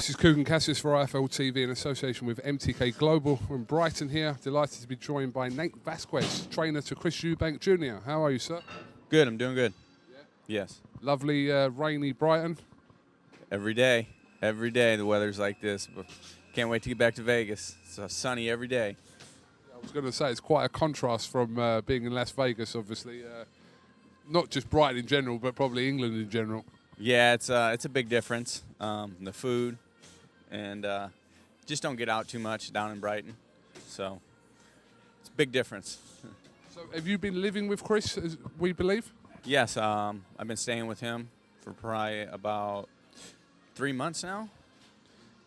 This is KUGAN CASSIUS for IFL TV in association with MTK Global. We're in Brighton here. Delighted to be joined by Nate Vasquez, trainer to Chris Eubank Jr. How are you, sir? Good, I'm doing good. Yeah. Yes. Lovely rainy Brighton. Every day the weather's like this, but can't wait to get back to Vegas. It's sunny every day. I was going to say it's quite a contrast from being in Las Vegas, obviously. Not just Brighton in general, but probably England in general. Yeah, it's a big difference. The food, and just don't get out too much down in Brighton. So it's a big difference. So have you been living with Chris, as we believe? Yes, I've been staying with him for probably about 3 months now.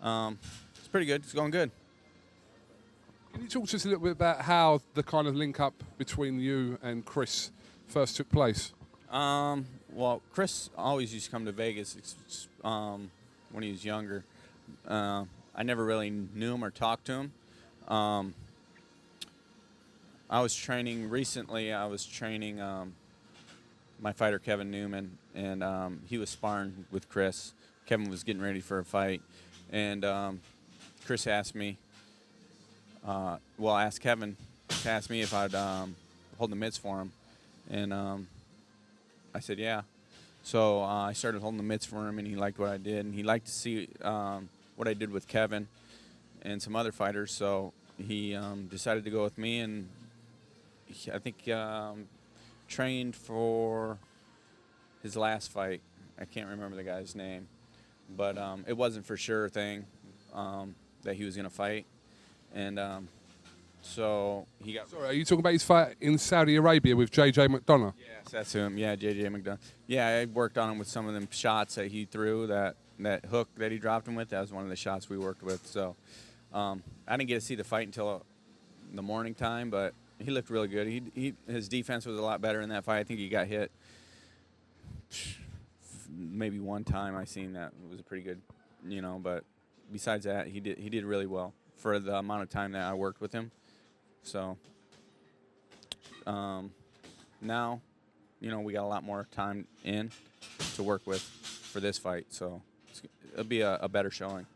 It's pretty good. It's going good. Can you talk to us a little bit about how the kind of link up between you and Chris first took place? Well, Chris always used to come to Vegas when he was younger. I never really knew him or talked to him. I was training recently. I was training my fighter, Kevin Newman, and he was sparring with Chris. Kevin was getting ready for a fight, and Chris asked me, asked Kevin to ask me if I'd hold the mitts for him, and I said yeah. So I started holding the mitts for him, and he liked what I did, and he liked to see what I did with Kevin and some other fighters. So he decided to go with me, and I think trained for his last fight. I can't remember the guy's name, but it wasn't for sure thing that he was going to fight, and so he got. Sorry, are you talking about his fight in Saudi Arabia with JJ McDonough? Yes, that's him. Yeah, JJ McDonough. Yeah, I worked on him with some of them shots that he threw. That hook that he dropped him with. That was one of the shots we worked with. So I didn't get to see the fight until the morning time, but he looked really good. His defense was a lot better in that fight. I think he got hit maybe one time. I seen that. It was a pretty good, But besides that, he did really well for the amount of time that I worked with him. So now, we got a lot more time in to work with for this fight. So it'll be a better showing.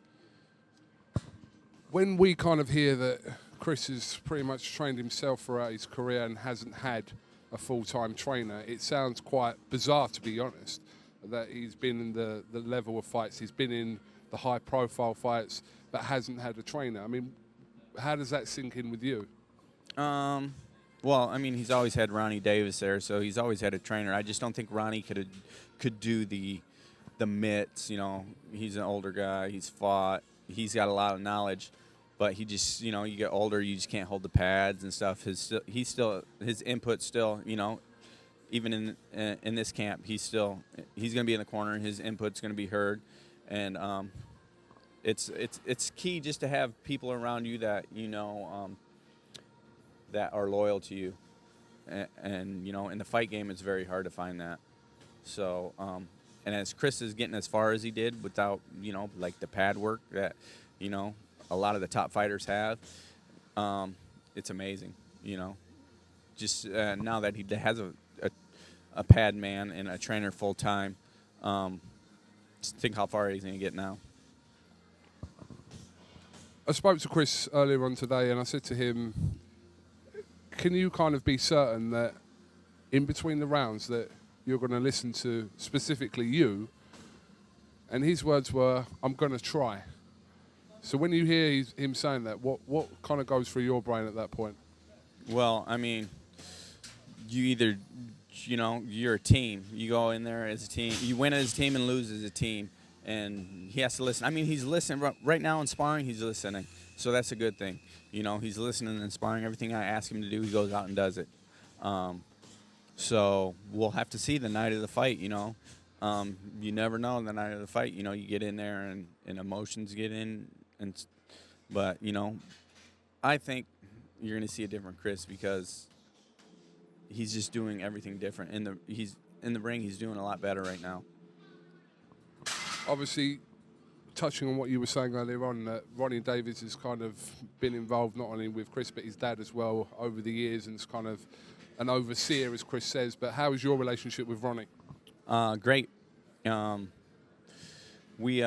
When we kind of hear that Chris has pretty much trained himself throughout his career and hasn't had a full-time trainer, it sounds quite bizarre, to be honest, that he's been in the level of fights, he's been in the high-profile fights, but hasn't had a trainer. I mean, how does that sink in with you? Well, I mean, he's always had Ronnie Davis there, so he's always had a trainer. I just don't think Ronnie could do the mitts. He's an older guy. He's fought. He's got a lot of knowledge, but he just, you get older, you just can't hold the pads and stuff. His input still, even in this camp, he's going to be in the corner. And his input's going to be heard, and it's key just to have people around you that that are loyal to you, and in the fight game, it's very hard to find that. So, and as Chris is getting as far as he did without, like the pad work that, a lot of the top fighters have, it's amazing, Just now that he has a pad man and a trainer full time, just think how far he's going to get now. I spoke to Chris earlier on today, and I said to him, can you kind of be certain that in between the rounds that you're going to listen to specifically you? And his words were, I'm going to try. So when you hear him saying that, what kind of goes through your brain at that point? Well, I mean, you either, you're a team. You go in there as a team. You win as a team and lose as a team. And he has to listen. I mean, he's listening. Right now in sparring, he's listening. So that's a good thing. He's listening and sparring. Everything I ask him to do, he goes out and does it. So we'll have to see the night of the fight, You never know the night of the fight. You get in there and emotions get in. But, I think you're going to see a different Chris because he's just doing everything different. He's in the ring, he's doing a lot better right now. Obviously, touching on what you were saying earlier on, that Ronnie Davis has kind of been involved not only with Chris but his dad as well over the years, and is kind of an overseer, as Chris says. But how is your relationship with Ronnie? Great. We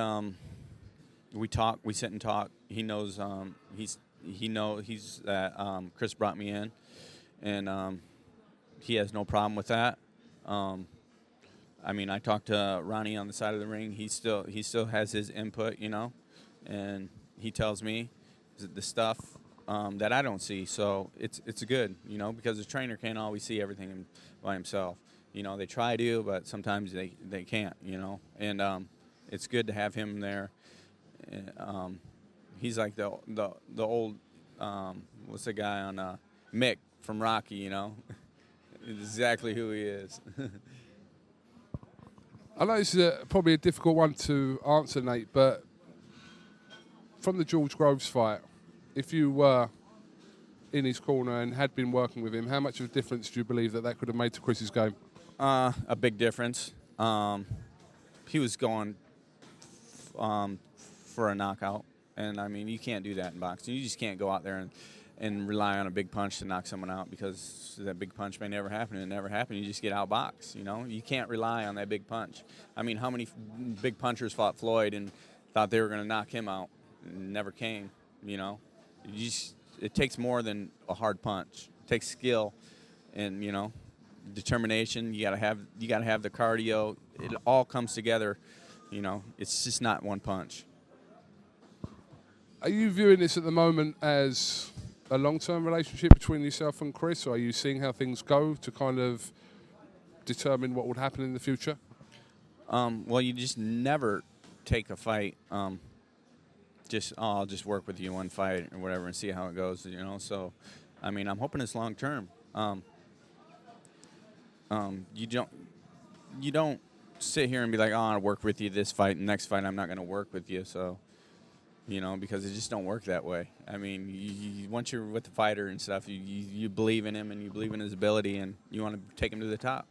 we talk, we sit and talk. He knows he's that Chris brought me in, and he has no problem with that. I mean, I talked to Ronnie on the side of the ring. He still has his input, you know, and he tells me the stuff that I don't see. So it's good, you know, because the trainer can't always see everything by himself. You know, they try to, but sometimes they can't, you know. And it's good to have him there. He's like the old what's the guy on Mick from Rocky, you know. Exactly who he is. I know this is probably a difficult one to answer, Nate, but from the George Groves fight, if you were in his corner and had been working with him, how much of a difference do you believe that could have made to Chris's game? A big difference. He was going for a knockout, and I mean, you can't do that in boxing. You just can't go out there and rely on a big punch to knock someone out, because that big punch may never happen. It never happened. You just get outboxed, you know? You can't rely on that big punch. I mean, how many big punchers fought Floyd and thought they were going to knock him out? It never came, you know? It takes more than a hard punch. It takes skill and, you know, determination. You gotta have the cardio. It all comes together, you know? It's just not one punch. Are you viewing this at the moment as a long-term relationship between yourself and Chris, or are you seeing how things go to kind of determine what would happen in the future? Well, you just never take a fight. I'll just work with you one fight or whatever and see how it goes, you know. So, I mean, I'm hoping it's long-term. You don't sit here and be like, oh, I'll work with you this fight, and next fight I'm not going to work with you. So, you know, because it just don't work that way. I mean, once you're with the fighter and stuff, you believe in him and you believe in his ability, and you want to take him to the top.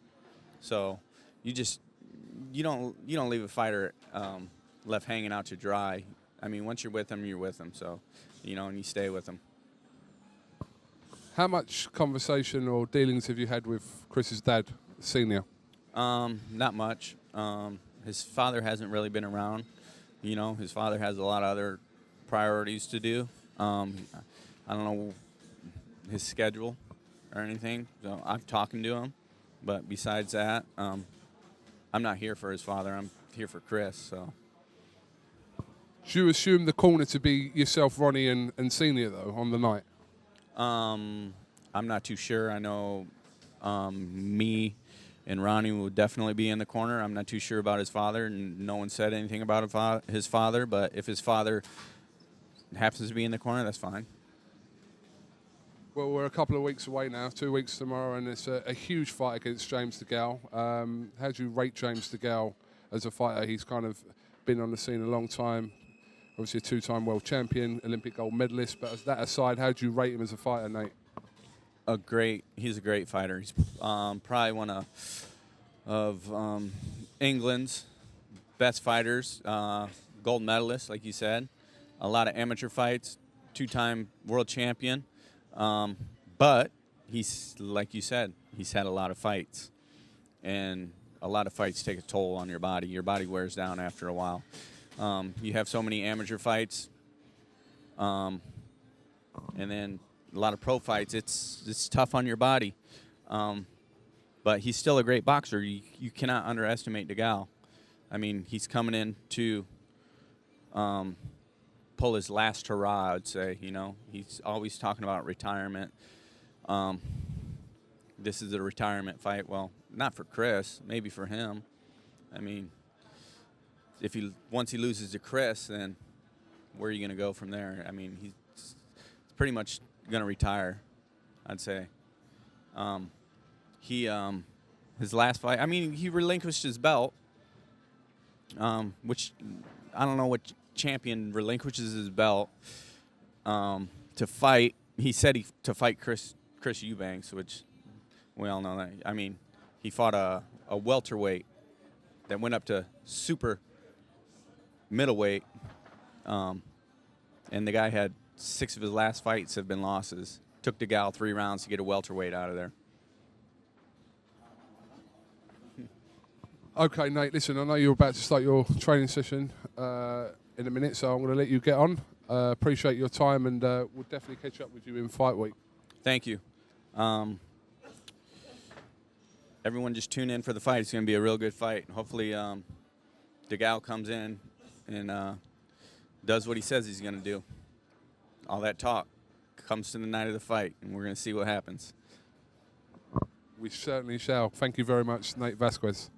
So you don't leave a fighter left hanging out to dry. I mean, once you're with him, you're with him. So, you know, and you stay with him. How much conversation or dealings have you had with Chris's dad, Senior? Not much. His father hasn't really been around. You know, his father has a lot of other priorities to do. I don't know his schedule or anything. So I'm talking to him. But besides that, I'm not here for his father. I'm here for Chris. So. Do you assume the corner to be yourself, Ronnie, and Senior, though, on the night? I'm not too sure. I know me and Ronnie will definitely be in the corner. I'm not too sure about his father, and no one said anything about his father. But if his father happens to be in the corner, that's fine. Well, we're a couple of weeks away now, 2 weeks tomorrow, and it's a huge fight against James DeGale. How do you rate James DeGale as a fighter? He's kind of been on the scene a long time. Obviously a two-time world champion, Olympic gold medalist. But as that aside, how do you rate him as a fighter, Nate? He's a great fighter. He's probably one of England's best fighters, gold medalist, like you said. A lot of amateur fights, two-time world champion. But he's, like you said, he's had a lot of fights. And a lot of fights take a toll on your body. Your body wears down after a while. You have so many amateur fights. And then a lot of pro fights. It's tough on your body. But he's still a great boxer. You cannot underestimate DeGale. I mean, he's coming in to pull his last hurrah, I'd say. You know, he's always talking about retirement. This is a retirement fight. Well, not for Chris, maybe for him. I mean, once he loses to Chris, then where are you going to go from there? I mean, he's pretty much going to retire, I'd say. His last fight, I mean, he relinquished his belt, which I don't know what champion relinquishes his belt to fight. He said to fight Chris Eubanks, which we all know that. I mean, he fought a welterweight that went up to super middleweight, and the guy had 6 of his last fights have been losses. Took DeGale 3 rounds to get a welterweight out of there. Okay, Nate, listen, I know you're about to start your training session in a minute, so I'm going to let you get on. Appreciate your time, and we'll definitely catch up with you in fight week. Thank you. Everyone just tune in for the fight. It's going to be a real good fight. Hopefully DeGal comes in and does what he says he's going to do. All that talk comes to the night of the fight, and we're going to see what happens. We certainly shall. Thank you very much, Nate Vasquez.